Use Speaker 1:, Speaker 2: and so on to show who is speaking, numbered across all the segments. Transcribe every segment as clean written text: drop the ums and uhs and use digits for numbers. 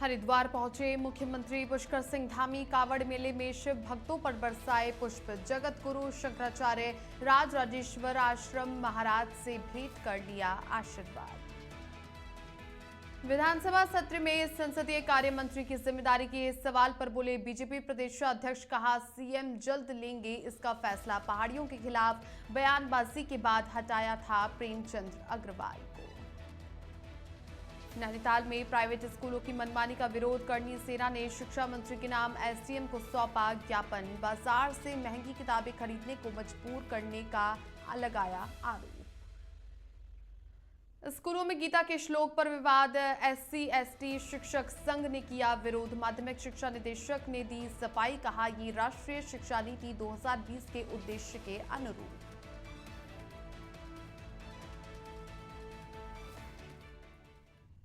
Speaker 1: हरिद्वार पहुंचे मुख्यमंत्री पुष्कर सिंह धामी। कावड़ मेले में शिव भक्तों पर बरसाए पुष्प। जगत गुरु शंकराचार्य राजराजेश्वर आश्रम महाराज से भेंट कर लिया आशीर्वाद। विधानसभा सत्र में संसदीय कार्य मंत्री की जिम्मेदारी के सवाल पर बोले बीजेपी प्रदेश अध्यक्ष, कहा सीएम जल्द लेंगे इसका फैसला। पहाड़ियों के खिलाफ बयानबाजी के बाद हटाया था प्रेमचंद अग्रवाल को। नैनीताल में प्राइवेट स्कूलों की मनमानी का विरोध करनी सेना ने शिक्षा मंत्री के नाम एसडीएम को सौंपा ज्ञापन। बाजार से महंगी किताबें खरीदने को मजबूर करने का लगाया आरोप। स्कूलों में गीता के श्लोक पर विवाद, एससी एसटी शिक्षक संघ ने किया विरोध। माध्यमिक शिक्षा निदेशक ने दी सफाई, कहा ये राष्ट्रीय शिक्षा नीति 2020 के उद्देश्य के अनुरूप।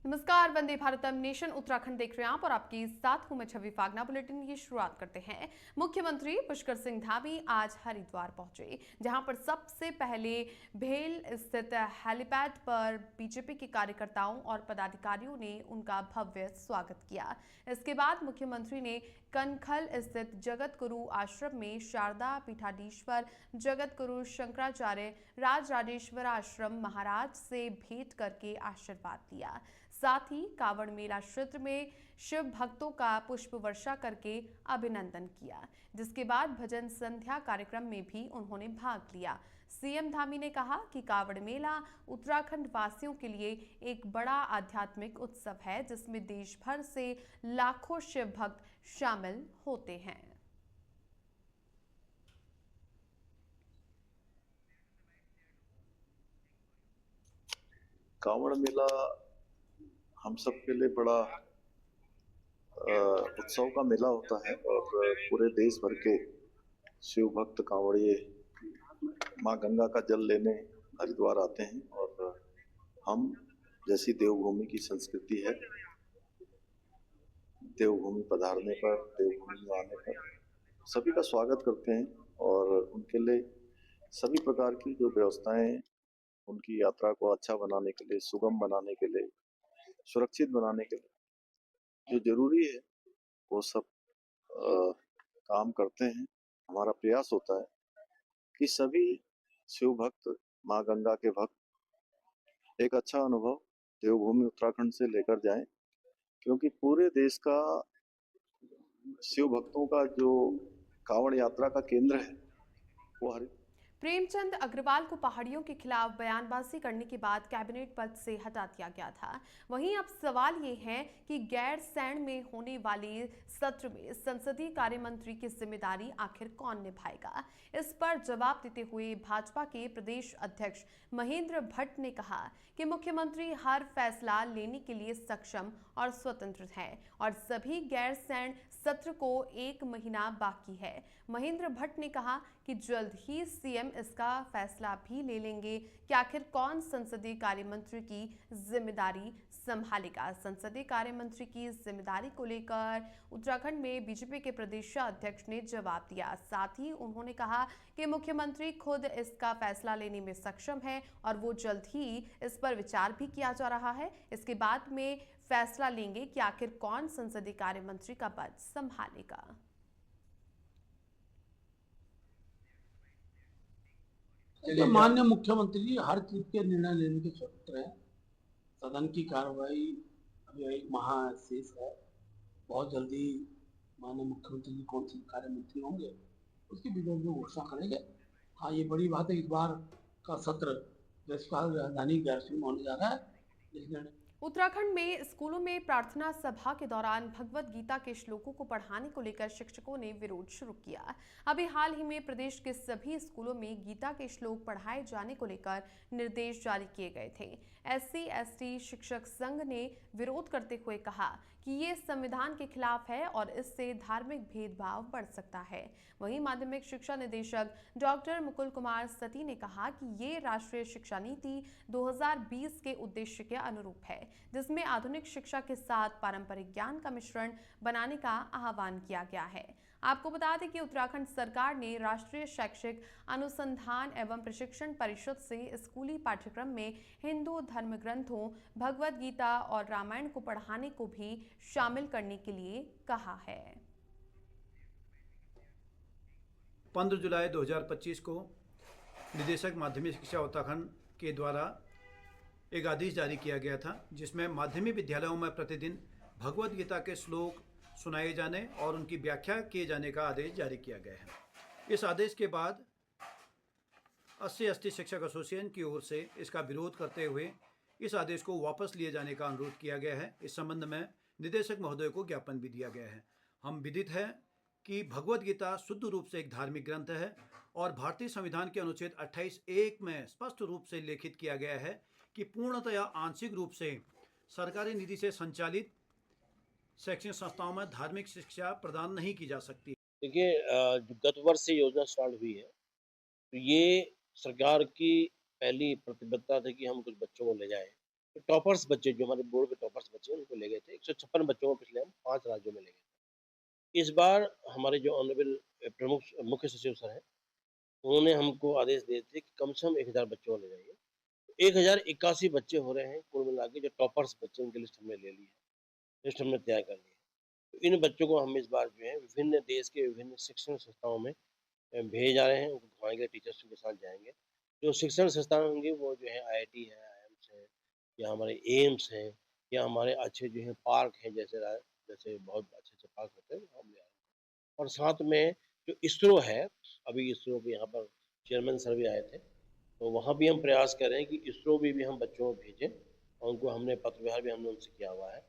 Speaker 1: नमस्कार, वंदे भारतम नेशन उत्तराखंड देख रहे हैं आप और आपके साथ हूं मैं छवि फागना। बुलेटिन की शुरुआत करते हैं। मुख्यमंत्री पुष्कर सिंह धामी आज हरिद्वार पहुंचे, जहां पर सबसे पहले भेल स्थित हेलीपैड पर बीजेपी के कार्यकर्ताओं और पदाधिकारियों ने उनका भव्य स्वागत किया। इसके बाद मुख्यमंत्री ने कनखल स्थित जगत गुरु आश्रम में शारदा पीठाधीश्वर जगत गुरु शंकराचार्य राजराजेश्वर आश्रम महाराज से भेंट करके आशीर्वाद लिया। साथ ही कावड़ मेला क्षेत्र में शिव भक्तों का पुष्प वर्षा करके अभिनंदन किया, जिसके बाद भजन संध्या कार्यक्रम में भी उन्होंने भाग लिया। सीएम धामी ने कहा कि कावड़ मेला उत्तराखंड वासियों के लिए एक बड़ा आध्यात्मिक उत्सव है, जिसमें देश भर से लाखों शिव भक्त शामिल होते हैं।
Speaker 2: कावड़ मेला हम सब के लिए बड़ा उत्सव का मेला होता है और पूरे देश भर के शिव भक्त कांवड़िए माँ गंगा का जल लेने हरिद्वार आते हैं। और हम जैसी देवभूमि की संस्कृति है, देवभूमि पधारने पर, देवभूमि में आने पर सभी का स्वागत करते हैं और उनके लिए सभी प्रकार की जो व्यवस्थाएं उनकी यात्रा को अच्छा बनाने के लिए, सुगम बनाने के लिए, सुरक्षित बनाने के लिए जो जरूरी है वो सब काम करते हैं। हमारा प्रयास होता है कि सभी शिव भक्त, माँ गंगा के भक्त एक अच्छा अनुभव देवभूमि उत्तराखंड से लेकर जाएं, क्योंकि पूरे देश का शिव भक्तों का जो कांवड़ यात्रा का केंद्र है वो
Speaker 1: प्रेमचंद अग्रवाल को पहाड़ियों के खिलाफ बयानबाजी करने के बाद कैबिनेट पद से हटा दिया गया था। वहीं अब सवाल ये है कि गैरसैंण में होने वाले सत्र में संसदीय कार्य मंत्री की जिम्मेदारी आखिर कौन निभाएगा। इस पर जवाब देते हुए भाजपा के प्रदेश अध्यक्ष महेंद्र भट्ट ने कहा कि मुख्यमंत्री हर फैसला लेने के लिए सक्षम और स्वतंत्र है और सभी गैरसैंण सत्र को 1 महीना बाकी है। महेंद्र भट्ट ने कहा कि जल्द ही सीएम इसका फैसला भी ले लेंगे कि आखिर कौन संसदीय कार्य मंत्री की जिम्मेदारी संभालेगा। संसदीय कार्य मंत्री की जिम्मेदारी को लेकर उत्तराखंड में बीजेपी के प्रदेश अध्यक्ष ने जवाब दिया। साथ ही उन्होंने कहा कि मुख्यमंत्री खुद इसका फैसला लेने में सक्षम है और वो जल्द ही इस पर विचार भी किया जा रहा है। इसके बाद में फैसला लेंगे कि आखिर कौन संसदीय कार्य मंत्री का पद संभालेगा।
Speaker 3: माननीय मुख्यमंत्री जी हर चीज के निर्णय लेने के स्वतंत्र है। सदन की कार्रवाई अभी 1 माह शेष है। बहुत जल्दी माननीय मुख्यमंत्री जी कौन से कार्य मंत्री होंगे उसकी विरोध में घोषणा करेंगे। हाँ, ये बड़ी बात है, इस बार का सत्र ग्रीष्मकाल राजधानी गैरसैंण में होने जा रहा है।
Speaker 1: उत्तराखंड में स्कूलों में प्रार्थना सभा के दौरान भगवत गीता के श्लोकों को पढ़ाने को लेकर शिक्षकों ने विरोध शुरू किया। अभी हाल ही में प्रदेश के सभी स्कूलों में गीता के श्लोक पढ़ाए जाने को लेकर निर्देश जारी किए गए थे। एससी एसटी शिक्षक संघ ने विरोध करते हुए कहा कि ये संविधान के खिलाफ है और इससे धार्मिक भेदभाव बढ़ सकता है। वहीं माध्यमिक शिक्षा निदेशक डॉक्टर मुकुल कुमार सती ने कहा कि ये राष्ट्रीय शिक्षा नीति 2020 के उद्देश्य के अनुरूप है, जिसमें आधुनिक शिक्षा के साथ पारंपरिक ज्ञान का मिश्रण बनाने का आह्वान किया गया है। आपको बता दें कि उत्तराखंड सरकार ने राष्ट्रीय शैक्षिक अनुसंधान एवं प्रशिक्षण परिषद से स्कूली पाठ्यक्रम में हिंदू धर्म ग्रंथों भगवद गीता और रामायण को पढ़ाने को भी शामिल करने के लिए कहा है।
Speaker 4: 15 जुलाई 2025 को निदेशक माध्यमिक शिक्षा उत्तराखंड के द्वारा एक आदेश जारी किया गया था, जिसमें माध्यमिक विद्यालयों में प्रतिदिन भगवद गीता के श्लोक सुनाए जाने और उनकी व्याख्या किए जाने का आदेश जारी किया गया है। इस आदेश के बाद SC/ST शिक्षक एसोसिएशन की ओर से इसका विरोध करते हुए इस आदेश को वापस लिए जाने का अनुरोध किया गया है। इस संबंध में निदेशक महोदय को ज्ञापन भी दिया गया है। हम विदित है कि भगवद गीता शुद्ध रूप से एक धार्मिक ग्रंथ है और भारतीय संविधान के अनुच्छेद 28(1) में स्पष्ट रूप से लिखित किया गया है कि पूर्णतया आंशिक रूप से सरकारी निधि से संचालित शैक्षणिक संस्थाओं में धार्मिक शिक्षा प्रदान नहीं की जा सकती।
Speaker 5: देखिए, जो गत वर्ष से योजना स्टार्ट हुई है, तो ये सरकार की पहली प्रतिबद्धता थी कि हम कुछ बच्चों को ले जाएं। तो टॉपर्स बच्चे, जो हमारे बोर्ड के टॉपर्स बच्चे, उनको ले गए थे। 156 बच्चों को पिछले हम 5 राज्यों में ले गए थे। इस बार हमारे जो ऑनरेबल प्रमुख मुख्य सचिव सर हैं, उन्होंने हमको आदेश दिए थे कि कम से कम 1000 बच्चों को ले जाइए। 1081 बच्चे हो रहे हैं कुल मिला के, जो टॉपर्स बच्चे, उनकी लिस्ट हमने ले ली है, लिस्ट हमने तैयार कर ली है। तो इन बच्चों को हम इस बार जो है विभिन्न देश के विभिन्न शिक्षण संस्थाओं में भेजे जा रहे हैं। उनको घुमाएंगे, टीचर्स के साथ जाएंगे। जो शिक्षण संस्थान होंगे वो जो है IIT है, IIMs है, या हमारे एम्स हैं, या हमारे अच्छे जो है पार्क हैं, जैसे बहुत अच्छे पार्क होते हैं, हम ले आए। और साथ में जो इसरो है, अभी इसरो भी यहाँ पर चेयरमैन सर भी आए थे, तो वहाँ भी हम प्रयास कर रहे हैं कि इसरो भी हम बच्चों को भेजें, और उनको हमने पत्र व्यवहार भी हमने उनसे किया हुआ है,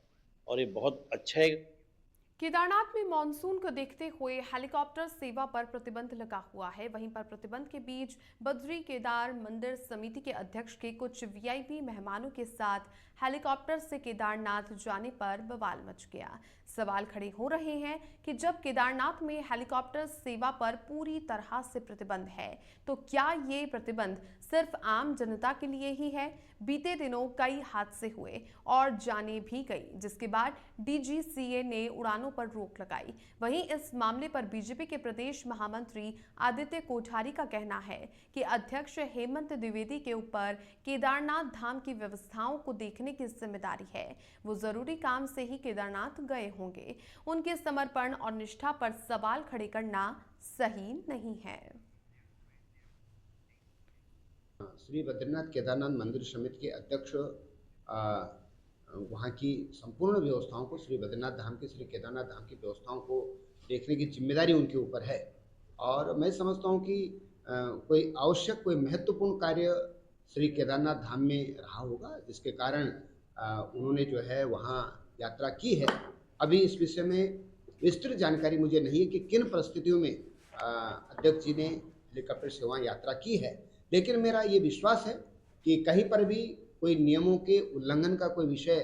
Speaker 5: और ये बहुत अच्छा है।
Speaker 1: केदारनाथ में मानसून को देखते हुए हेलीकॉप्टर सेवा पर प्रतिबंध लगा हुआ है। वहीं पर प्रतिबंध के बीच बद्री केदार मंदिर समिति के अध्यक्ष के कुछ VIP मेहमानों के साथ हेलीकॉप्टर से केदारनाथ जाने पर बवाल मच गया। सवाल खड़े हो रहे हैं कि जब केदारनाथ में हेलीकॉप्टर सेवा पर पूरी तरह से प्रतिबंध है, तो क्या ये प्रतिबंध सिर्फ आम जनता के लिए ही है? बीते दिनों कई हादसे हुए और जानें भी गई, जिसके बाद DGCA ने उड़ानों पर रोक लगाई। वहीं इस मामले पर बीजेपी के प्रदेश महामंत्री आदित्य कोठारी का कहना है कि अध्यक्ष हेमंत द्विवेदी के ऊपर केदारनाथ धाम की व्यवस्थाओं को देखने की जिम्मेदारी है। वो जरूरी काम से ही केदारनाथ गए होंगे। उनके समर्पण और निष्ठा पर सवाल खड़े करना सही नहीं है।
Speaker 6: श्री बद्रीनाथ केदारनाथ मंदिर समिति के अध्यक्ष वहाँ की संपूर्ण व्यवस्थाओं को, श्री बद्रीनाथ धाम की, श्री केदारनाथ धाम की व्यवस्थाओं को देखने की जिम्मेदारी उनके ऊपर है। और मैं समझता हूँ कि कोई आवश्यक, कोई महत्वपूर्ण कार्य श्री केदारनाथ धाम में रहा होगा, जिसके कारण उन्होंने जो है वहाँ यात्रा की है। अभी इस विषय में विस्तृत जानकारी मुझे नहीं है कि किन परिस्थितियों में अध्यक्ष जी ने हेलीकॉप्टर से वहाँ यात्रा की है, लेकिन मेरा ये विश्वास है कि कहीं पर भी कोई नियमों के उल्लंघन का कोई विषय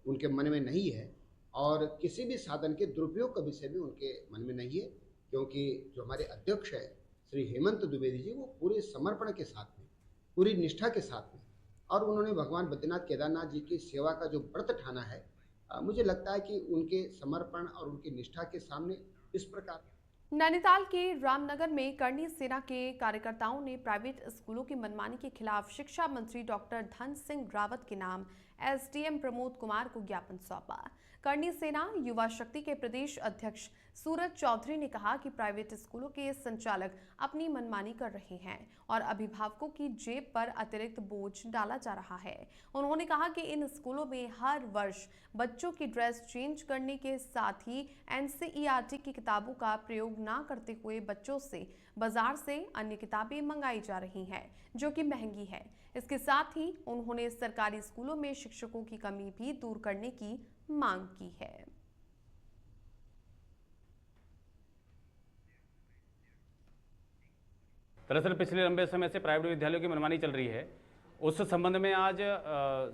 Speaker 6: उनके मन में नहीं है, और किसी भी साधन के दुरुपयोग का विषय भी उनके मन में नहीं है, क्योंकि जो हमारे अध्यक्ष है श्री हेमंत द्विवेदी जी, वो पूरे समर्पण के साथ में, पूरी निष्ठा के साथ में, और उन्होंने भगवान बद्रीनाथ केदारनाथ जी की सेवा का जो व्रत ठाना है, मुझे लगता है कि उनके समर्पण और उनकी निष्ठा के सामने इस प्रकार।
Speaker 1: नैनीताल के रामनगर में करनी सेना के कार्यकर्ताओं ने प्राइवेट स्कूलों की मनमानी के खिलाफ शिक्षा मंत्री डॉक्टर धन सिंह रावत के नाम SDM प्रमोद कुमार को ज्ञापन सौंपा। करनी सेना युवा शक्ति के प्रदेश अध्यक्ष सूरज चौधरी ने कहा कि प्राइवेट स्कूलों के संचालक अपनी मनमानी कर रहे हैं और अभिभावकों की जेब पर अतिरिक्त बोझ डाला जा रहा है। उन्होंने कहा कि इन स्कूलों में हर वर्ष बच्चों की ड्रेस चेंज करने के साथ ही NCERT की किताबों का प्रयोग न करते हुए बच्चों से बाजार से अन्य किताबें मंगाई जा रही हैं, जो कि महंगी है। इसके साथ ही उन्होंने सरकारी स्कूलों में शिक्षकों की कमी भी दूर करने की मांग की है।
Speaker 7: दरअसल पिछले लंबे समय से प्राइवेट विद्यालयों की मनमानी चल रही है। उस संबंध में आज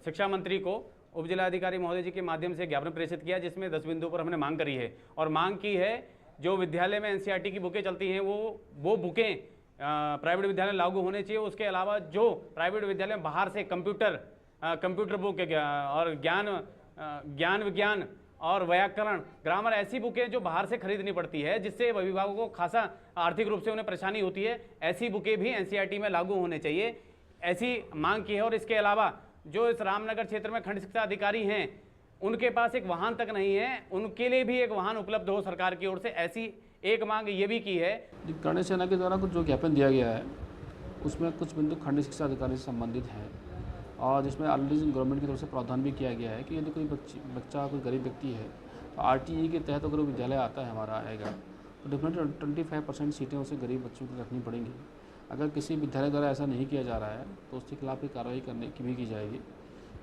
Speaker 7: शिक्षा मंत्री को उप जिलाधिकारी महोदय जी के माध्यम से ज्ञापन प्रेषित किया, जिसमें 10 बिंदुओं पर हमने मांग करी है। और मांग की है जो विद्यालय में NCERT की बुकें चलती हैं वो बुकें प्राइवेट विद्यालय लागू होने चाहिए। उसके अलावा जो प्राइवेट विद्यालय में बाहर से कंप्यूटर बुक और ज्ञान विज्ञान और व्याकरण, ग्रामर ऐसी बुकें जो बाहर से खरीदनी पड़ती है, जिससे अभिभावकों को खासा आर्थिक रूप से उन्हें परेशानी होती है, ऐसी बुकें भी एनसीईआरटी में लागू होने चाहिए, ऐसी मांग की है। और इसके अलावा जो इस रामनगर क्षेत्र में खंड शिक्षा अधिकारी हैं, उनके पास एक वाहन तक नहीं है, उनके लिए भी एक वाहन उपलब्ध हो सरकार की ओर से, ऐसी एक मांग ये भी की है।
Speaker 8: गणेश सेना के द्वारा कुछ जो ज्ञापन दिया गया है उसमें कुछ बिंदु खंड शिक्षा अधिकारी से संबंधित हैं, और जिसमें ऑलरेडी गवर्नमेंट की तरफ से प्रावधान भी किया गया है कि यदि कोई बच्चा कोई गरीब व्यक्ति है तो आरटीई के तहत अगर वो विद्यालय आता है हमारा आएगा तो डेफिनेटली 25% सीटें उसे गरीब बच्चों की रखनी पड़ेंगी। अगर किसी विद्यालय द्वारा ऐसा नहीं किया जा रहा है तो उसके खिलाफ भी कार्रवाई करने की भी की जाएगी।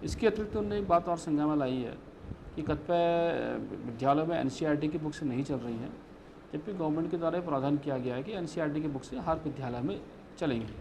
Speaker 8: इसके अतिरिक्त उन्होंने एक बात और संज्ञान में लाई है कि कतिपय विद्यालयों में एनसीईआरटी की बुक्स नहीं चल रही हैं, जबकि गवर्नमेंट के द्वारा प्रावधान किया गया है कि एनसीईआरटी की बुक्स हर विद्यालय में चलेंगी।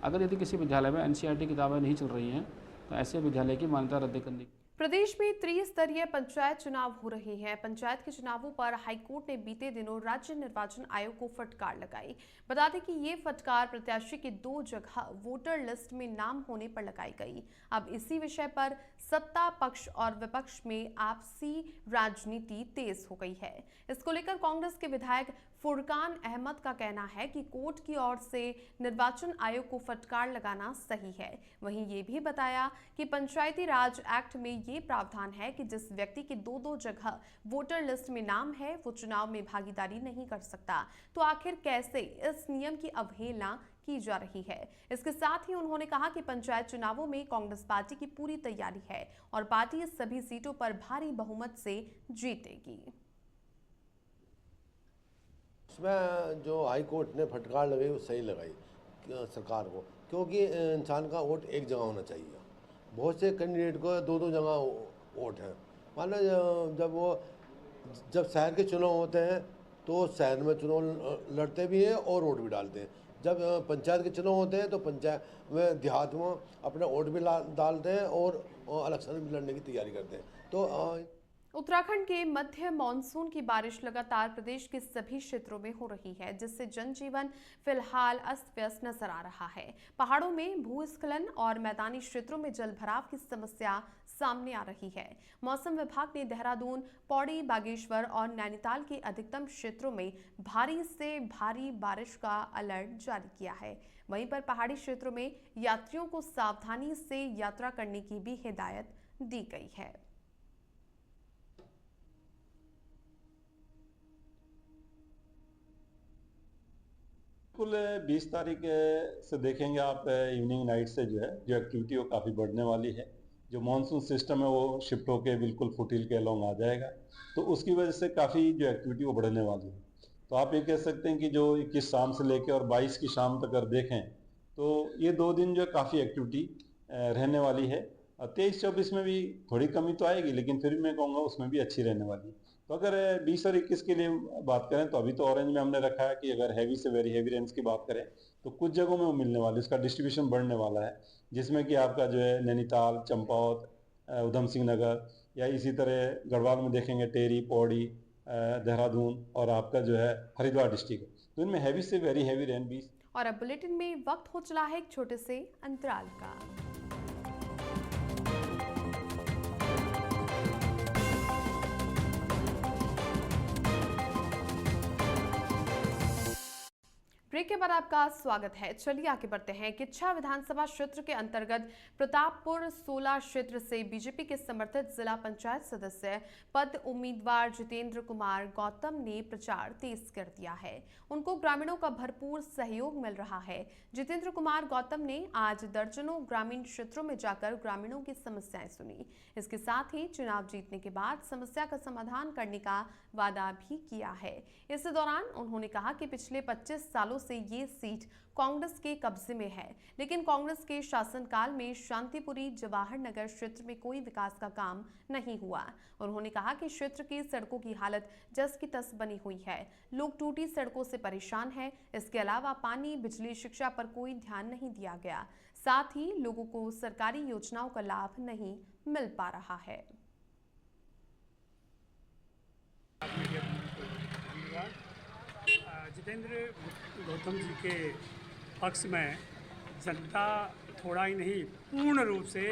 Speaker 8: अगर यदि किसी विद्यालय में एनसीईआरटी किताबें नहीं चल रही हैं तो ऐसे विद्यालय की मान्यता रद्द करने की।
Speaker 1: प्रदेश में त्रिस्तरीय पंचायत चुनाव हो रहे हैं। पंचायत के चुनावों पर हाईकोर्ट ने बीते दिनों राज्य निर्वाचन आयोग को फटकार लगाई। बता दें कि ये फटकार प्रत्याशी की 2 जगह वोटर लिस्ट में नाम होने पर लगाई गई। अब इसी विषय पर सत्ता पक्ष और विपक्ष में आपसी राजनीति तेज हो गई है। इसको लेकर कांग्रेस के विधायक फुरकान अहमद का कहना है कि कोर्ट की ओर से निर्वाचन आयोग को फटकार लगाना सही है। वहीं ये भी बताया कि पंचायती राज एक्ट में ये प्रावधान है कि जिस व्यक्ति के 2 जगह वोटर लिस्ट में नाम है वो चुनाव में भागीदारी नहीं कर सकता। तो आखिर कैसे इस नियम की अवहेलना की जा रही है? इसके साथ ही उन्होंने कहा कि पंचायत चुनावों में कांग्रेस पार्टी की पूरी तैयारी है और पार्टी सभी सीटों पर भारी बहुमत से जीतेगी।
Speaker 9: इसमें जो हाई कोर्ट ने फटकार लगाई वो सही लगाई सरकार को, क्योंकि इंसान का वोट एक जगह होना चाहिए। बहुत से कैंडिडेट को 2 जगह वोट है। माना जब शहर के चुनाव होते हैं तो शहर में चुनाव लड़ते भी हैं और वोट भी डालते हैं। जब पंचायत के चुनाव होते हैं तो पंचायत में देहात में अपना वोट भी डालते हैं और इलेक्शन भी लड़ने की तैयारी करते हैं। तो
Speaker 1: उत्तराखंड के मध्य मानसून की बारिश लगातार प्रदेश के सभी क्षेत्रों में हो रही है, जिससे जनजीवन फिलहाल अस्त व्यस्त नजर आ रहा है। पहाड़ों में भूस्खलन और मैदानी क्षेत्रों में जलभराव की समस्या सामने आ रही है। मौसम विभाग ने देहरादून, पौड़ी, बागेश्वर और नैनीताल के अधिकतम क्षेत्रों में भारी से भारी बारिश का अलर्ट जारी किया है। वहीं पर पहाड़ी क्षेत्रों में यात्रियों को सावधानी से यात्रा करने की भी हिदायत दी गई है।
Speaker 10: बिल्कुल 20 तारीख से देखेंगे आप इवनिंग नाइट से जो एक्टिविटी वो काफ़ी बढ़ने वाली है। जो मानसून सिस्टम है वो शिफ्ट होके बिल्कुल फुटहिल के अलोंग आ जाएगा, तो उसकी वजह से काफ़ी जो एक्टिविटी वो बढ़ने वाली है। तो आप ये कह सकते हैं कि जो 21 शाम से लेकर और 22 की शाम तक अगर देखें तो ये 2 दिन जो काफ़ी एक्टिविटी रहने वाली है। 23-24 में भी थोड़ी कमी तो आएगी, लेकिन फिर भी मैं कहूँगा उसमें भी अच्छी रहने वाली है। तो अगर 20 और 21 के लिए बात करें तो अभी तो ऑरेंज में हमने रखा है कि अगर हैवी से वेरी हैवी रेंज की बात करें तो कुछ जगहों में वो मिलने वाली है, उसका डिस्ट्रीब्यूशन बढ़ने वाला है, जिसमें कि आपका जो है नैनीताल, चंपावत, उधम सिंह नगर या इसी तरह गढ़वाल में देखेंगे टेरी, पौड़ी, देहरादून और आपका जो है हरिद्वार डिस्ट्रिक्ट, तो इनमें हैवी से वेरी हैवी रेन 20।
Speaker 1: और अब बुलेटिन में वक्त हो चला है एक छोटे से अंतराल का। ब्रेक के बाद आपका स्वागत है। चलिए आगे बढ़ते हैं। किच्छा विधानसभा क्षेत्र के अंतर्गत प्रतापपुर 16 क्षेत्र से बीजेपी के समर्थित जिला पंचायत सदस्य पद उम्मीदवार जितेंद्र कुमार गौतम ने प्रचार तेज कर दिया है। उनको ग्रामीणों का भरपूर सहयोग मिल रहा है। जितेंद्र कुमार गौतम ने आज दर्जनों ग्रामीण क्षेत्रों में जाकर ग्रामीणों की समस्याएं सुनी। इसके साथ ही चुनाव जीतने के बाद समस्या का समाधान करने का वादा भी किया है। इस दौरान उन्होंने कहा कि पिछले 25 सालों से ये सीट कांग्रेस के कब्जे में है, लेकिन कांग्रेस के शासनकाल में शांतिपुरी जवाहर नगर क्षेत्र में कोई विकास का काम नहीं हुआ। उन्होंने कहा कि क्षेत्र की सड़कों की हालत जस की तस बनी हुई है। लोग टूटी सड़कों से परेशान हैं। इसके अलावा पानी, बिजली, शिक्षा पर कोई ध्यान नहीं दिया गया। साथ ही लोगों को सरकारी योजनाओं का लाभ नहीं मिल पा रहा है।
Speaker 11: जितेंद्र गौतम जी के पक्ष में जनता थोड़ा ही नहीं पूर्ण रूप से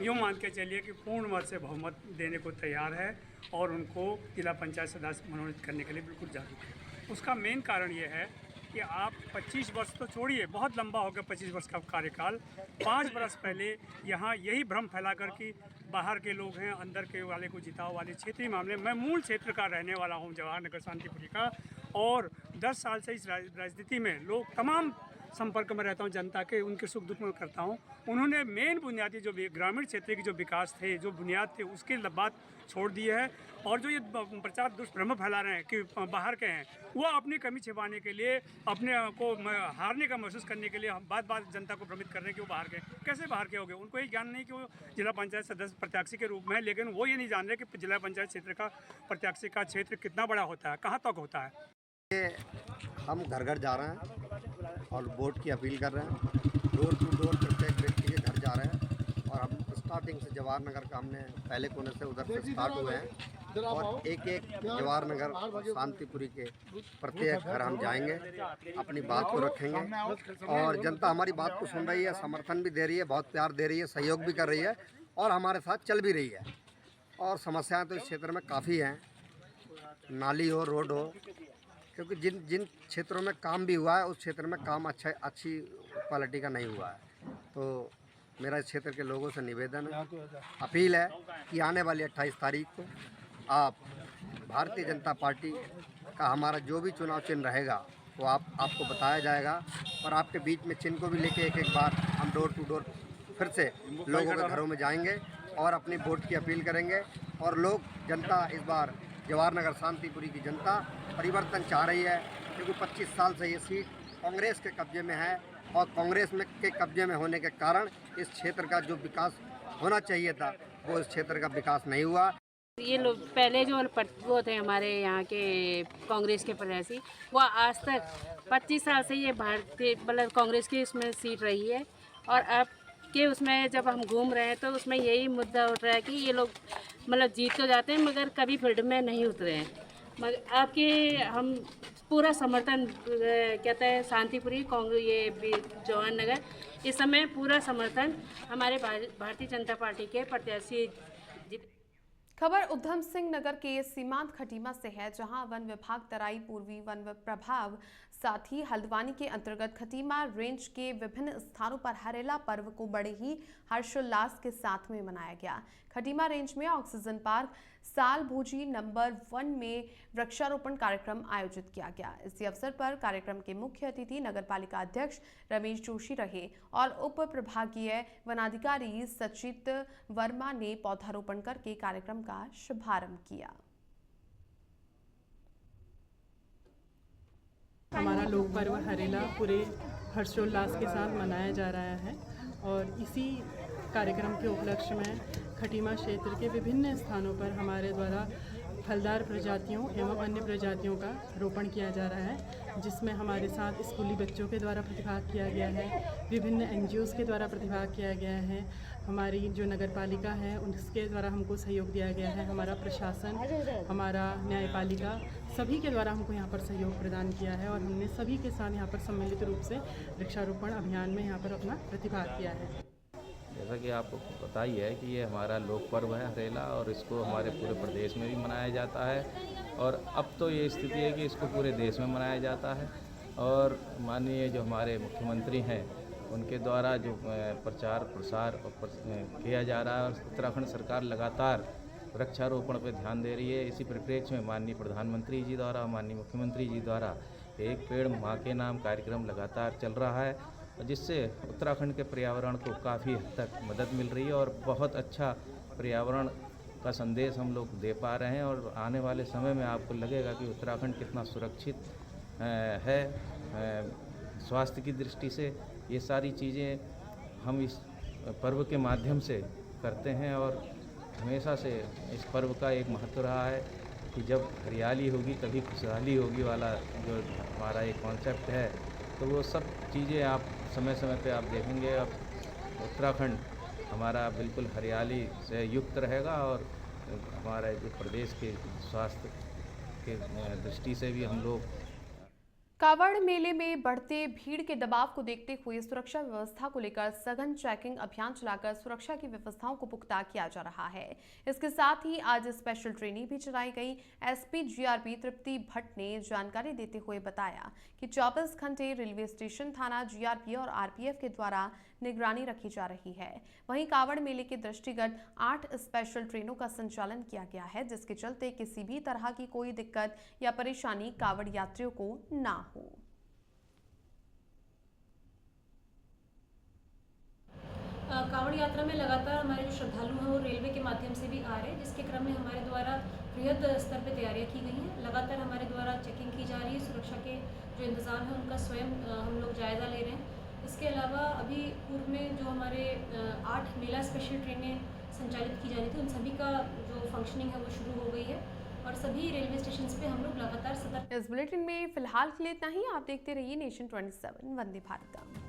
Speaker 11: यूँ मान के चलिए कि पूर्ण मत से बहुमत देने को तैयार है और उनको जिला पंचायत सदस्य मनोनीत करने के लिए बिल्कुल जागरूक है। उसका मेन कारण ये है कि आप 25 वर्ष तो छोड़िए, बहुत लंबा हो गया 25 वर्ष का कार्यकाल। 5 वर्ष पहले यहाँ यही भ्रम फैला कर कि बाहर के लोग हैं, अंदर के वाले को जिताओ वाले क्षेत्रीय मामले। मैं मूल क्षेत्र का रहने वाला हूँ, जवाहर नगर शांतिपुरी का, और 10 साल से इस राजनीति में लोग तमाम संपर्क में रहता हूँ जनता के, उनके सुख दुख में करता हूँ। उन्होंने मेन बुनियादी जो ग्रामीण क्षेत्र के जो विकास थे, जो बुनियाद थे, उसके बात छोड़ दी है। और जो ये प्रचार दुष्भ्रम फैला रहे हैं कि बाहर के हैं, वो अपनी कमी छिपाने के लिए, अपने को हारने का महसूस करने के लिए बात बात जनता को भ्रमित कर रहे हैं कि वो बाहर के। कैसे बाहर के हो गए? उनको ये ज्ञान नहीं कि वो जिला पंचायत सदस्य प्रत्याशी के रूप में है, लेकिन वो ये नहीं जान रहे कि जिला पंचायत क्षेत्र का प्रत्याशी का क्षेत्र कितना बड़ा होता है, कहाँ तक होता है।
Speaker 12: हम घर घर जा रहे हैं और वोट की अपील कर रहे हैं। डोर टू डोर प्रत्येक व्यक्ति के घर जा रहे हैं और हम स्टार्टिंग से जवाहर नगर का हमने पहले कोने से उधर से स्टार्ट हुए हैं और एक एक जवाहर नगर शांतिपुरी के प्रत्येक घर हम जाएंगे, अपनी बात को रखेंगे और जनता हमारी बात को सुन रही है, समर्थन भी दे रही है, बहुत प्यार दे रही है, सहयोग भी कर रही है और हमारे साथ चल भी रही है। और समस्याएँ तो इस क्षेत्र में काफ़ी हैं, नाली हो, रोड हो, क्योंकि जिन क्षेत्रों में काम भी हुआ है उस क्षेत्र में काम अच्छी क्वालिटी का नहीं हुआ है। तो मेरा इस क्षेत्र के लोगों से निवेदन है, अपील है कि आने वाली 28 तारीख को आप भारतीय जनता पार्टी का हमारा जो भी चुनाव चिन्ह रहेगा वो आपको बताया जाएगा और आपके बीच में चिन्ह को भी लेके एक बार हम डोर टू डोर फिर से लोगों के घरों में जाएंगे और अपनी वोट की अपील करेंगे। और लोग, जनता इस बार जवाहर नगर शांतिपुरी की जनता परिवर्तन चाह रही है, क्योंकि 25 साल से ये सीट कांग्रेस के कब्जे में है और कांग्रेस में के कब्जे में होने के कारण इस क्षेत्र का जो विकास होना चाहिए था वो इस क्षेत्र का विकास नहीं हुआ।
Speaker 13: ये लोग पहले जो वो थे हमारे यहाँ के कांग्रेस के प्रत्याशी, वो आज तक 25 साल से ये भारतीय मतलब कांग्रेस की इसमें सीट रही है और अब के उसमें जब हम घूम रहे हैं तो उसमें यही मुद्दा उठ रहा है कि ये लोग मतलब जीत तो जाते हैं मगर कभी फील्ड में नहीं उतरे हैं। मगर आपके हम पूरा समर्थन कहते हैं शांतिपुरी कांग्रेस ये जवाहर नगर, इस समय पूरा समर्थन हमारे भारतीय जनता पार्टी के प्रत्याशी।
Speaker 1: खबर उधम सिंह नगर के सीमांत खटीमा से है, जहां वन विभाग तराई पूर्वी वन प्रभाग साथ ही हल्द्वानी के अंतर्गत खटीमा रेंज के विभिन्न स्थानों पर हरेला पर्व को बड़े ही हर्षोल्लास के साथ में मनाया गया। खटीमा रेंज में ऑक्सीजन पार्क साल भोजी नंबर 1 में वृक्षारोपण कार्यक्रम आयोजित किया गया। इसी अवसर पर कार्यक्रम के मुख्य अतिथि नगरपालिका अध्यक्ष रमेश जोशी रहे और उप प्रभागीय वनाधिकारी सचित वर्मा ने पौधारोपण करके कार्यक्रम का शुभारंभ किया।
Speaker 14: हमारा लोक पर्व हरेला पूरे हर्षोल्लास के साथ मनाया जा रहा है और इसी कार्यक्रम के उपलक्ष्य में खटीमा क्षेत्र के विभिन्न स्थानों पर हमारे द्वारा फलदार प्रजातियों एवं अन्य प्रजातियों का रोपण किया जा रहा है, जिसमें हमारे साथ स्कूली बच्चों के द्वारा प्रतिभाग किया गया है, विभिन्न एनजीओज़ के द्वारा प्रतिभाग किया गया है, हमारी जो नगरपालिका है उसके द्वारा हमको सहयोग दिया गया है, हमारा प्रशासन, हमारा न्यायपालिका सभी के द्वारा हमको यहाँ पर सहयोग प्रदान किया है और हमने सभी के साथ यहाँ पर सम्मिलित रूप से वृक्षारोपण अभियान में यहाँ पर अपना प्रतिभाग किया है।
Speaker 15: जैसा कि आपको पता ही है कि ये हमारा लोक पर्व है हरेला और इसको हमारे पूरे प्रदेश में भी मनाया जाता है और अब तो ये स्थिति है कि इसको पूरे देश में मनाया जाता है। और माननीय जो हमारे मुख्यमंत्री हैं उनके द्वारा जो प्रचार प्रसार किया जा रहा है और उत्तराखंड सरकार लगातार वृक्षारोपण पर ध्यान दे रही है। इसी परिप्रेक्ष्य में माननीय प्रधानमंत्री जी द्वारा, माननीय मुख्यमंत्री जी द्वारा एक पेड़ माँ के नाम कार्यक्रम लगातार चल रहा है, जिससे उत्तराखंड के पर्यावरण को काफ़ी हद तक मदद मिल रही है और बहुत अच्छा पर्यावरण का संदेश हम लोग दे पा रहे हैं। और आने वाले समय में आपको लगेगा कि उत्तराखंड कितना सुरक्षित है स्वास्थ्य की दृष्टि से। ये सारी चीज़ें हम इस पर्व के माध्यम से करते हैं और हमेशा से इस पर्व का एक महत्व रहा है कि जब हरियाली होगी तभी खुशहाली होगी वाला जो हमारा एक कॉन्सेप्ट है, तो वो सब चीज़ें आप समय समय पे आप देखेंगे। अब उत्तराखंड हमारा बिल्कुल हरियाली से युक्त रहेगा और हमारे जो प्रदेश के स्वास्थ्य के दृष्टि से भी हम लोग
Speaker 1: कावड़ मेले में बढ़ते भीड़ के दबाव को देखते हुए सुरक्षा व्यवस्था को लेकर सघन चेकिंग अभियान चलाकर सुरक्षा की व्यवस्थाओं को पुख्ता किया जा रहा है। इसके साथ ही आज स्पेशल ट्रेनिंग भी चलाई गई। एसपी जीआरपी तृप्ति भट्ट ने जानकारी देते हुए बताया कि 24 घंटे रेलवे स्टेशन, थाना, जीआरपी और आरपीएफ के द्वारा निगरानी रखी जा रही है। वहीं कावड़ मेले के दृष्टिगत 8 स्पेशल ट्रेनों का संचालन किया गया है, जिसके चलते किसी भी तरह की कोई दिक्कत या परेशानी कावड़ यात्रियों को ना हो।
Speaker 16: कांवड़ यात्रा में लगातार हमारे जो श्रद्धालु हैं वो रेलवे के माध्यम से भी आ रहे हैं, जिसके क्रम में हमारे द्वारा बृहद स्तर पर तैयारियां की गई हैं। लगातार हमारे द्वारा चेकिंग की जा रही है। सुरक्षा के जो इंतजाम है उनका स्वयं हम लोग जायज़ा ले रहे हैं। इसके अलावा अभी पूर्व में जो हमारे 8 मेला स्पेशल ट्रेनें संचालित की जा रही थी, उन सभी का जो फंक्शनिंग है वो शुरू हो गई है और सभी रेलवे स्टेशन पे हम लोग लगातार सतर्क।
Speaker 1: इस बुलेटिन में फिलहाल के लिए इतना ही। आप देखते रहिए नेशन 27 वंदे भारत।